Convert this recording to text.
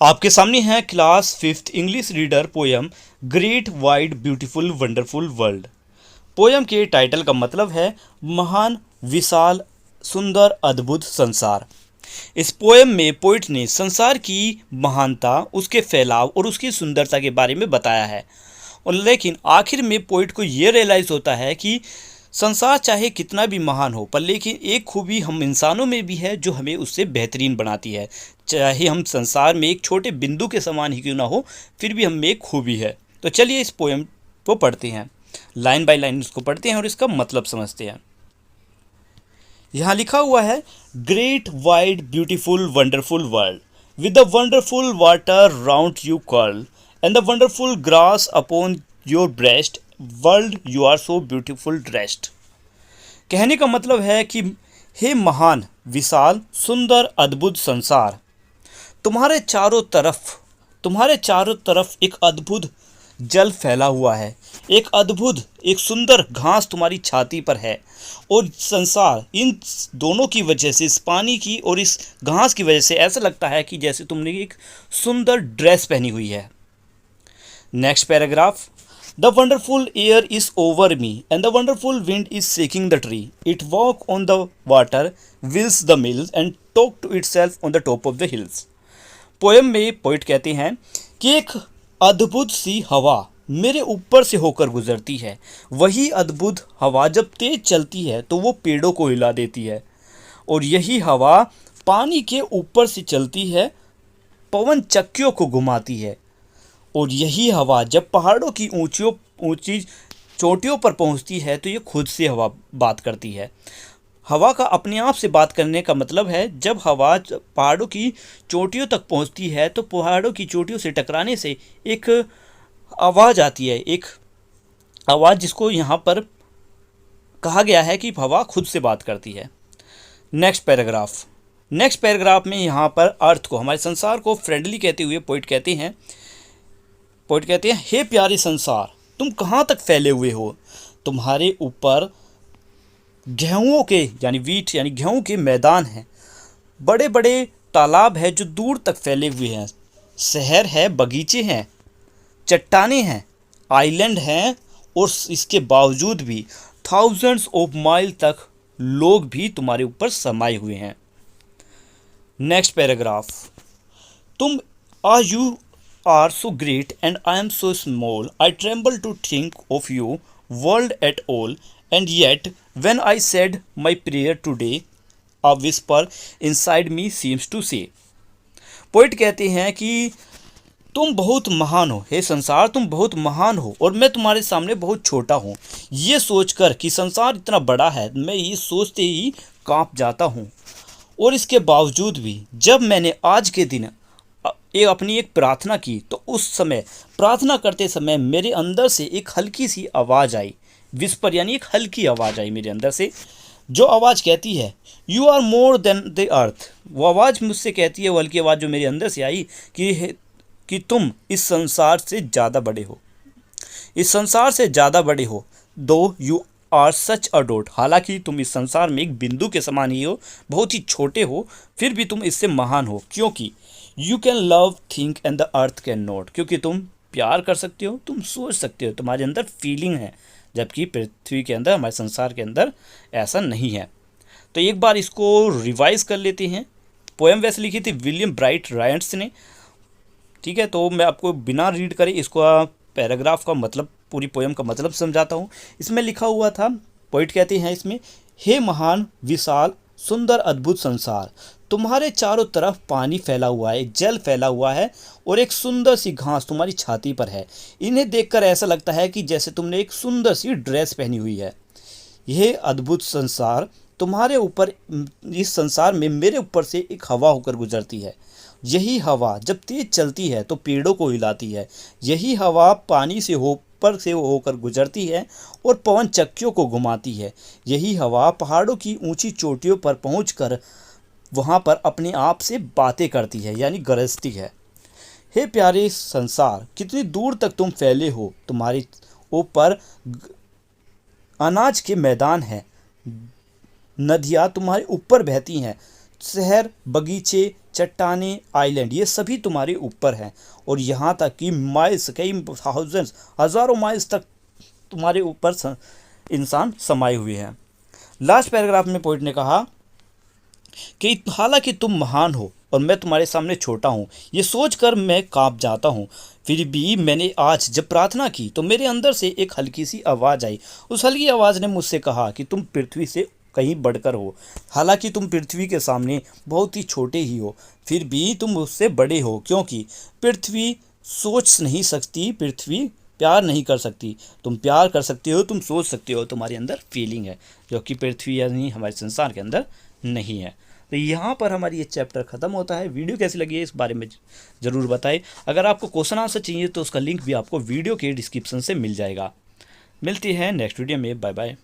आपके सामने है class fifth English reader poem great wide beautiful wonderful world. Poem के टाइटल का मतलब है महान, विशाल, सुंदर, अद्भुत संसार। इस पोयम में पोइट ने संसार की महानता, उसके फैलाव और उसकी सुंदरता के बारे में बताया है। और लेकिन आखिर में पोइट को ये रियलाइज़ होता है कि संसार चाहे कितना भी महान हो, पर लेकिन एक खूबी हम इंसानों में भी है जो हमें उससे बेहतरीन बनाती है। चाहे हम संसार में एक छोटे बिंदु के समान ही क्यों ना हो, फिर भी हम में एक खूबी है। तो चलिए इस पोएम को पढ़ते हैं, लाइन बाय लाइन उसको पढ़ते हैं और इसका मतलब समझते हैं। यहाँ लिखा हुआ है, great wide beautiful wonderful world with the wonderful water round you curl and the wonderful grass upon your breast, world you are so beautiful dressed। कहने का मतलब है कि हे महान, विशाल, सुंदर, अद्भुत संसार, तुम्हारे चारों तरफ तुम्हारे चारों तरफ एक अद्भुत जल फैला हुआ है, एक अद्भुत एक सुंदर घास तुम्हारी छाती पर है। और संसार इन दोनों की वजह से, इस पानी की और इस घास की वजह से ऐसा लगता है कि जैसे तुमने एक सुंदर ड्रेस पहनी हुई है। Next paragraph, the wonderful air is over me and the wonderful wind is shaking the tree, it walk on the water, whirls the mills and talk to itself on the top of the hills. Poem में poet कहते हैं कि एक अद्भुत सी हवा मेरे ऊपर से होकर गुजरती है। वही अद्भुत हवा जब तेज चलती है तो वो पेड़ों को हिला देती है, और यही हवा पानी के ऊपर से चलती है, पवन चक्कियों को घुमाती है। और यही हवा जब पहाड़ों की ऊंची चोटियों पर पहुंचती है तो ये खुद से हवा बात करती है। हवा का अपने आप से बात करने का मतलब है, जब हवा पहाड़ों की चोटियों तक पहुंचती है तो पहाड़ों की चोटियों से टकराने से एक आवाज़ आती है, एक आवाज़ जिसको यहाँ पर कहा गया है कि हवा खुद से बात करती है। नेक्स्ट पैराग्राफ में यहाँ पर अर्थ को, हमारे संसार को फ्रेंडली कहते हुए पोइट कहते हैं, हे प्यारे संसार, तुम कहाँ तक फैले हुए हो। तुम्हारे ऊपर गेहूं के यानी वीट यानी गेहूं के मैदान हैं, बड़े बड़े तालाब है जो दूर तक फैले हुए हैं, शहर है, बगीचे हैं, चट्टानें हैं, आइलैंड हैं, और इसके बावजूद भी थाउजेंड्स ऑफ माइल तक लोग भी तुम्हारे ऊपर समाये हुए हैं। नेक्स्ट पैराग्राफ, तुम you are so great and I am so small, I tremble to think of you world at all, and yet when I said my prayer today a whisper inside me seems to say. Poet कहते हैं कि तुम बहुत महान हो, हे संसार तुम बहुत महान हो और मैं तुम्हारे सामने बहुत छोटा हूँ। ये सोचकर कि संसार इतना बड़ा है, मैं ये सोचते ही कांप जाता हूँ। और इसके बावजूद भी जब मैंने आज के दिन अपनी एक प्रार्थना की तो उस समय प्रार्थना करते समय मेरे अंदर से एक हल्की सी आवाज़ आई, विस्पर यानी एक हल्की आवाज़ आई मेरे अंदर से, जो आवाज़ कहती है you are more than the earth. वो आवाज़ मुझसे कहती है, वो हल्की आवाज़ जो मेरे अंदर से आई कि तुम इस संसार से ज़्यादा बड़े हो, इस संसार से ज़्यादा बड़े हो। Though you are such a dot, हालांकि तुम इस संसार में एक बिंदु के समान ही हो, बहुत ही छोटे हो, फिर भी तुम इससे महान हो, क्योंकि you can love think and the earth can not, क्योंकि तुम प्यार कर सकते हो, तुम सोच सकते हो, तुम्हारे अंदर फीलिंग है, जबकि पृथ्वी के अंदर, हमारे संसार के अंदर ऐसा नहीं है। तो एक बार इसको रिवाइज कर लेते हैं। पोएम वैसे लिखी थी विलियम ब्राइट रायट्स ने, ठीक है। तो मैं आपको बिना रीड करे इसको पैराग्राफ का मतलब, पूरी पोएम का मतलब समझाता हूँ। इसमें लिखा हुआ था, पोइट कहते हैं इसमें, हे महान, विशाल, सुंदर, अद्भुत संसार, तुम्हारे चारों तरफ पानी फैला हुआ है, जल फैला हुआ है, और एक सुंदर सी घास तुम्हारी छाती पर है। इन्हें देखकर ऐसा लगता है कि जैसे तुमने एक सुंदर सी ड्रेस पहनी हुई है। यह अद्भुत संसार तुम्हारे ऊपर, इस संसार में मेरे ऊपर से एक हवा होकर गुजरती है। यही हवा जब तेज चलती है तो पेड़ों को हिलाती है। यही हवा पानी से ऊपर से होकर गुजरती है और पवन चक्कियों को घुमाती है। यही हवा पहाड़ों की ऊंची चोटियों पर पहुंचकर वहां पर अपने आप से बातें करती है, यानी गरजती है। हे प्यारे संसार, कितनी दूर तक तुम फैले हो। तुम्हारे ऊपर अनाज के मैदान हैं, नदियाँ तुम्हारे ऊपर बहती हैं, शहर, बगीचे, चट्टाने, आइलैंड, ये सभी तुम्हारे ऊपर हैं। और यहाँ तक कि माइल्स, कई थाउजेंड्स, हज़ारों माइल्स तक तुम्हारे ऊपर इंसान समाये हुए हैं। लास्ट पैराग्राफ में पोइट ने कहा कि हालांकि तुम महान हो और मैं तुम्हारे सामने छोटा हूँ, ये सोचकर मैं कांप जाता हूँ, फिर भी मैंने आज जब प्रार्थना की तो मेरे अंदर से एक हल्की सी आवाज़ आई। उस हल्की आवाज़ ने मुझसे कहा कि तुम पृथ्वी से कहीं बढ़कर हो। हालांकि तुम पृथ्वी के सामने बहुत ही छोटे ही हो, फिर भी तुम उससे बड़े हो, क्योंकि पृथ्वी सोच नहीं सकती, पृथ्वी प्यार नहीं कर सकती। तुम प्यार कर सकते हो, तुम सोच सकते हो, तुम्हारे अंदर फीलिंग है, जो कि पृथ्वी यानी हमारे संसार के अंदर नहीं है। तो यहाँ पर हमारी ये चैप्टर ख़त्म होता है। वीडियो कैसी लगी है इस बारे में ज़रूर बताएं। अगर आपको क्वेश्चन आंसर चाहिए तो उसका लिंक भी आपको वीडियो के डिस्क्रिप्शन से मिल जाएगा। मिलती है नेक्स्ट वीडियो में। Bye bye.